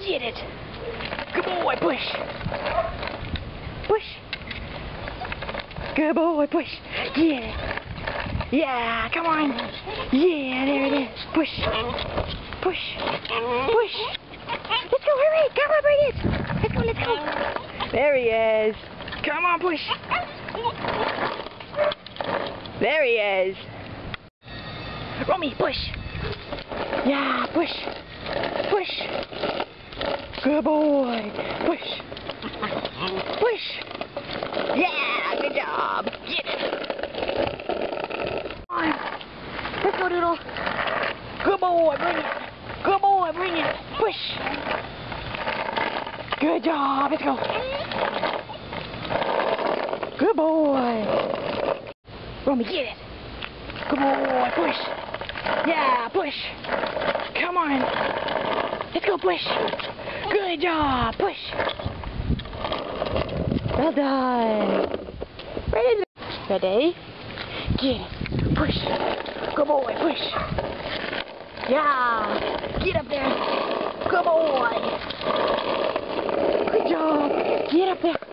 Get it. Good boy, push. Push. Good boy, push. Get it. Yeah, come on. Yeah, there it is. Push. Push. Push. Let's go, hurry. Come on, bring it. Let's go, let's go. There he is. Come on, push. There he is. Romy, push. Yeah, push. Push. Good boy. Push. Push. Yeah, good job. Get it. Come on. Let's go, Doodle. Good boy, bring it. Good boy, bring it. Push. Good job. Let's go. Good boy. Romy, get it. Good boy, push. Yeah, push. Come on. Let's go, push. Good job. Push. Well done. Ready? Ready? Get it. Push. Good boy, push. Yeah. Get up there. Good boy. Good job. Get up there.